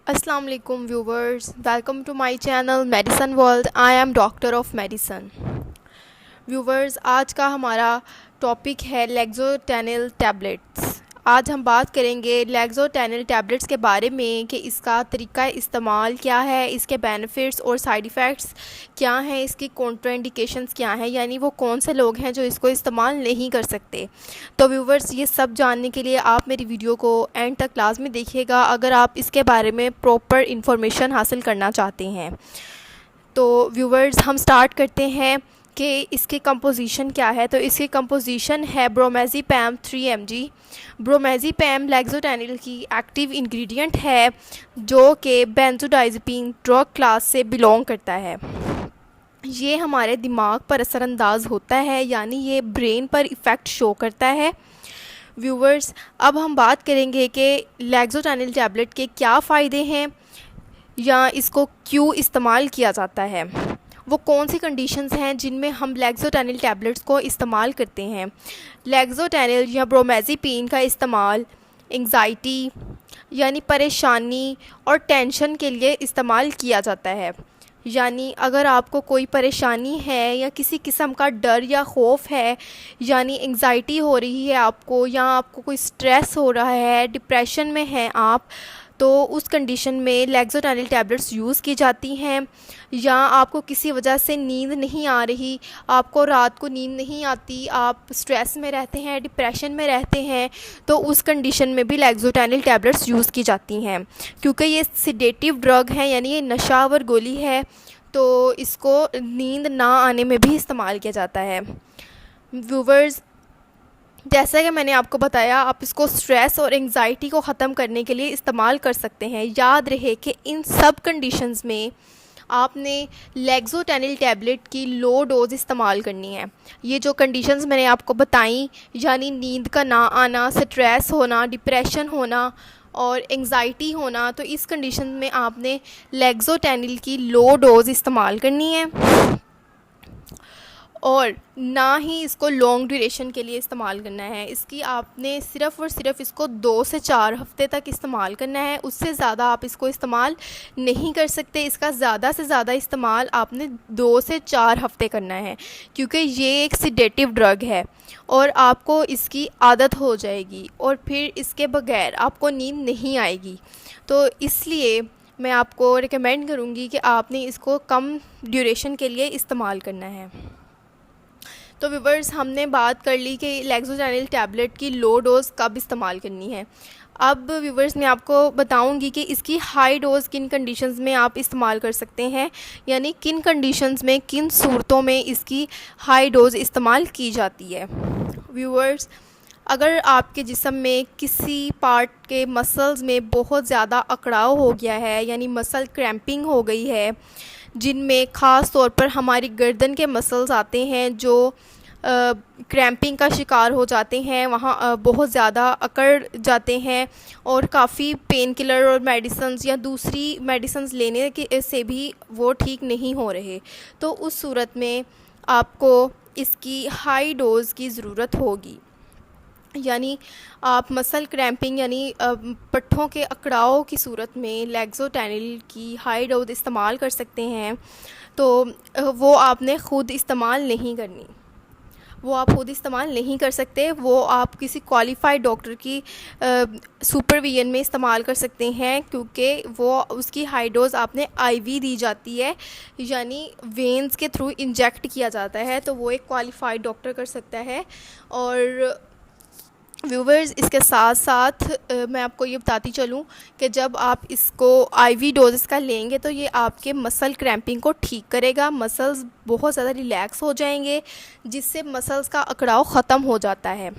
Assalamu alaikum viewers, welcome to my channel Medicine World. I am Doctor of Medicine. Viewers, आज का हमारा topic है लेक्सोटेनिल tablets. आज हम बात करेंगे लेक्सोटेनिल टैबलेट्स के बारे में कि इसका तरीका इस्तेमाल क्या है, इसके बेनिफिट्स और साइड इफ़ेक्ट्स क्या हैं, इसकी कॉन्ट्राइंडिकेशंस क्या हैं, यानी वो कौन से लोग हैं जो इसको इस्तेमाल नहीं कर सकते। तो व्यूवर्स, ये सब जानने के लिए आप मेरी वीडियो को एंड तक क्लास में देखिएगा अगर आप इसके बारे में प्रॉपर इंफॉर्मेशन हासिल करना चाहते हैं। तो व्यूवर्स, हम स्टार्ट करते हैं कि इसकी कंपोजिशन क्या है। तो इसकी कंपोजिशन है ब्रोमेज़ेपैम 3 mg। ब्रोमेज़ेपैम लेक्सोटेनिल की एक्टिव इंग्रेडिएंट है जो कि बेंजोडाइज़ेपिन ड्रग क्लास से बिलोंग करता है। ये हमारे दिमाग पर असरअंदाज होता है, यानी ये ब्रेन पर इफ़ेक्ट शो करता है। व्यूवर्स, अब हम बात करेंगे कि लेक्सोटेनिल टैबलेट के क्या फ़ायदे हैं या इसको क्यों इस्तेमाल किया जाता है। वो कौन सी कंडीशंस हैं जिनमें हम लेक्सोटेनिल टैबलेट्स को इस्तेमाल करते हैं। लेक्सोटेनिल या ब्रोमेज़ेपिन का इस्तेमाल एंग्जाइटी यानी परेशानी और टेंशन के लिए इस्तेमाल किया जाता है। यानी अगर आपको कोई परेशानी है या किसी किस्म का डर या खौफ है, यानी एंग्जाइटी हो रही है आपको, या आपको कोई स्ट्रेस हो रहा है, डिप्रेशन में हैं आप, तो उस कंडीशन में लेक्सोटेनिल टैबलेट्स यूज़ की जाती हैं। या आपको किसी वजह से नींद नहीं आ रही, आपको रात को नींद नहीं आती, आप स्ट्रेस में रहते हैं, डिप्रेशन में रहते हैं, तो उस कंडीशन में भी लेक्सोटेनिल टैबलेट्स यूज़ की जाती हैं। क्योंकि ये सिडेटिव ड्रग है, यानी ये नशावर गोली है, तो इसको नींद ना आने में भी इस्तेमाल किया जाता है। व्यूवर्स, जैसा कि मैंने आपको बताया, आप इसको स्ट्रेस और एंग्जाइटी को ख़त्म करने के लिए इस्तेमाल कर सकते हैं। याद रहे कि इन सब कंडीशंस में आपने लेक्सोटेनिल टैबलेट की लो डोज इस्तेमाल करनी है। ये जो कंडीशंस मैंने आपको बताई, यानी नींद का ना आना, स्ट्रेस होना, डिप्रेशन होना और एंग्जाइटी होना, तो इस कंडीशन में आपने लेक्सोटेनिल की लो डोज इस्तेमाल करनी है और ना ही इसको लॉन्ग ड्यूरेशन के लिए इस्तेमाल करना है। इसकी आपने सिर्फ़ और सिर्फ इसको 2 से 4 हफ़्ते तक इस्तेमाल करना है, उससे ज़्यादा आप इसको इस्तेमाल नहीं कर सकते। इसका ज़्यादा से ज़्यादा इस्तेमाल आपने 2 से 4 हफ़्ते करना है, क्योंकि ये एक सिडेटिव ड्रग है और आपको इसकी आदत हो जाएगी और फिर इसके बगैर आपको नींद नहीं आएगी। तो इसलिए मैं आपको रिकमेंड करूँगी कि आपने इसको कम ड्यूरेशन के लिए इस्तेमाल करना है। तो व्यूवर्स, हमने बात कर ली कि लेक्सोटेनिल टैबलेट की लो डोज़ कब इस्तेमाल करनी है। अब व्यूवर्स, मैं आपको बताऊंगी कि इसकी हाई डोज़ किन कंडीशंस में आप इस्तेमाल कर सकते हैं, यानी किन कंडीशंस में, किन सूरतों में इसकी हाई डोज़ इस्तेमाल की जाती है। व्यूवर्स, अगर आपके जिस्म में किसी पार्ट के मसल्स में बहुत ज़्यादा अकड़ाव हो गया है, यानी मसल क्रैम्पिंग हो गई है, जिनमें ख़ास तौर पर हमारी गर्दन के मसल्स आते हैं जो क्रैम्पिंग का शिकार हो जाते हैं, वहाँ बहुत ज़्यादा अकड़ जाते हैं और काफ़ी पेन किलर और मेडिसिन्स या दूसरी मेडिसिन्स लेने के से भी वो ठीक नहीं हो रहे, तो उस सूरत में आपको इसकी हाई डोज़ की ज़रूरत होगी। यानी आप मसल क्रैम्पिंग यानी पट्ठों के अकड़ाव की सूरत में लेक्सोटेनिल की हाई डोज इस्तेमाल कर सकते हैं। तो वो आपने ख़ुद इस्तेमाल नहीं करनी, वो आप खुद इस्तेमाल नहीं कर सकते, वो आप किसी क्वालिफाइड डॉक्टर की सुपरविजन में इस्तेमाल कर सकते हैं, क्योंकि वो उसकी हाई डोज़ आपने आईवी दी जाती है, यानी वेंस के थ्रू इंजेक्ट किया जाता है, तो वो एक क्वालिफाइड डॉक्टर कर सकता है। और व्यूवर्स, इसके साथ साथ मैं आपको ये बताती चलूँ कि जब आप इसको आईवी डोजेस का लेंगे तो ये आपके मसल क्रैम्पिंग को ठीक करेगा, मसल्स बहुत ज़्यादा रिलैक्स हो जाएंगे, जिससे मसल्स का अकड़ाव ख़त्म हो जाता है।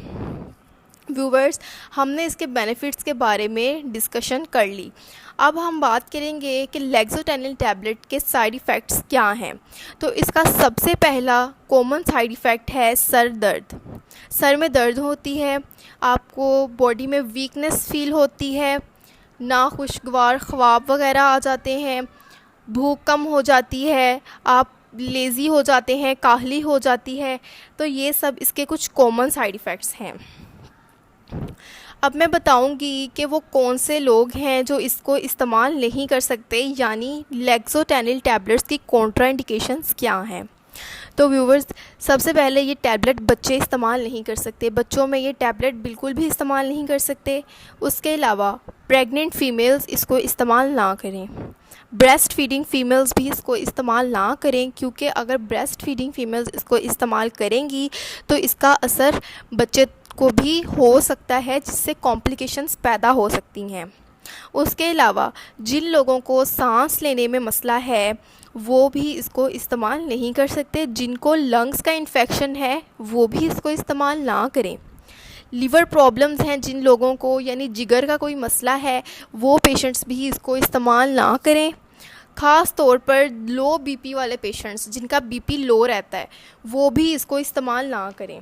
व्यूवर्स, हमने इसके बेनिफिट्स के बारे में डिस्कशन कर ली। अब हम बात करेंगे कि लेक्सोटेनिल टैबलेट के साइड इफ़ेक्ट्स क्या हैं। तो इसका सबसे पहला कॉमन साइड इफ़ेक्ट है सर दर्द। सर में दर्द होती है, आपको बॉडी में वीकनेस फ़ील होती है, नाखुशगवार ख्वाब वगैरह आ जाते हैं, भूख कम हो जाती है, आप लेज़ी हो जाते हैं, काहली हो जाती है। तो ये सब इसके कुछ कॉमन साइड इफ़ेक्ट्स हैं। अब मैं बताऊंगी कि वो कौन से लोग हैं जो इसको इस्तेमाल नहीं कर सकते, यानी लेक्सोटेनिल टैबलेट्स की कॉन्ट्राइंडिकेशंस क्या हैं। तो व्यूवर्स, सबसे पहले ये टैबलेट बच्चे इस्तेमाल नहीं कर सकते, बच्चों में ये टैबलेट बिल्कुल भी इस्तेमाल नहीं कर सकते। उसके अलावा प्रेग्नेंट फ़ीमेल्स इसको इस्तेमाल ना करें, ब्रेस्ट फीडिंग फ़ीमेल्स भी इसको इस्तेमाल ना करें, क्योंकि अगर ब्रेस्ट फीडिंग फ़ीमेल्स इसको इस्तेमाल करेंगी तो इसका असर बच्चे को भी हो सकता है, जिससे कॉम्प्लिकेशंस पैदा हो सकती हैं। उसके अलावा जिन लोगों को सांस लेने में मसला है वो भी इसको इस्तेमाल नहीं कर सकते, जिनको लंग्स का इन्फेक्शन है वो भी इसको इस्तेमाल ना करें। लीवर प्रॉब्लम्स हैं जिन लोगों को, यानी जिगर का कोई मसला है, वो पेशेंट्स भी इसको इस्तेमाल ना करें। ख़ास तौर पर लो बीपी वाले पेशेंट्स, जिनका बीपी लो रहता है, वो भी इसको इस्तेमाल ना करें।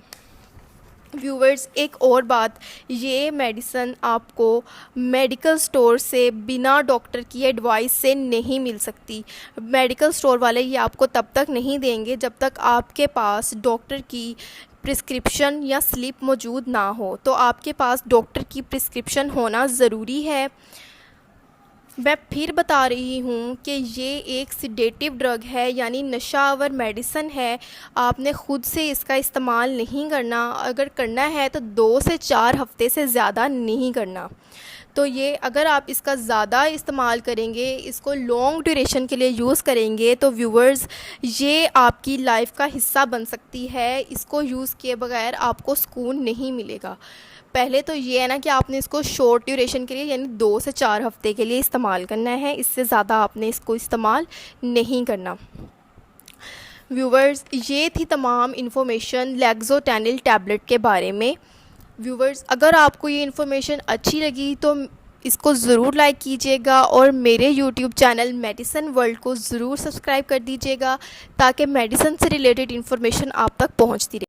व्यूवर्स, एक और बात, ये मेडिसन आपको मेडिकल स्टोर से बिना डॉक्टर की एडवाइस से नहीं मिल सकती। मेडिकल स्टोर वाले ये आपको तब तक नहीं देंगे जब तक आपके पास डॉक्टर की प्रिस्क्रिप्शन या स्लिप मौजूद ना हो। तो आपके पास डॉक्टर की प्रिस्क्रिप्शन होना ज़रूरी है। मैं फिर बता रही हूँ कि ये एक सिडेटिव ड्रग है, यानी नशावर मेडिसन है। आपने ख़ुद से इसका इस्तेमाल नहीं करना, अगर करना है तो 2 से 4 हफ़्ते से ज़्यादा नहीं करना। तो ये अगर आप इसका ज़्यादा इस्तेमाल करेंगे, इसको लॉन्ग ड्यूरेशन के लिए यूज़ करेंगे, तो व्यूवर्स ये आपकी लाइफ का हिस्सा बन सकती है। इसको यूज़ किए बगैर आपको सुकून नहीं मिलेगा। पहले तो ये है ना कि आपने इसको शॉर्ट ड्यूरेशन के लिए, यानी 2 से 4 हफ़्ते के लिए इस्तेमाल करना है, इससे ज़्यादा आपने इसको इस्तेमाल नहीं करना। व्यूवर्स, ये थी तमाम इन्फॉर्मेशन लेक्सोटेनिल टैबलेट के बारे में। व्यूवर्स, अगर आपको ये इन्फॉर्मेशन अच्छी लगी तो इसको ज़रूर लाइक कीजिएगा और मेरे यूट्यूब चैनल मेडिसन वर्ल्ड को ज़रूर सब्सक्राइब कर दीजिएगा, ताकि मेडिसन से रिलेटेड इन्फॉर्मेशन आप तक पहुंचती रहे।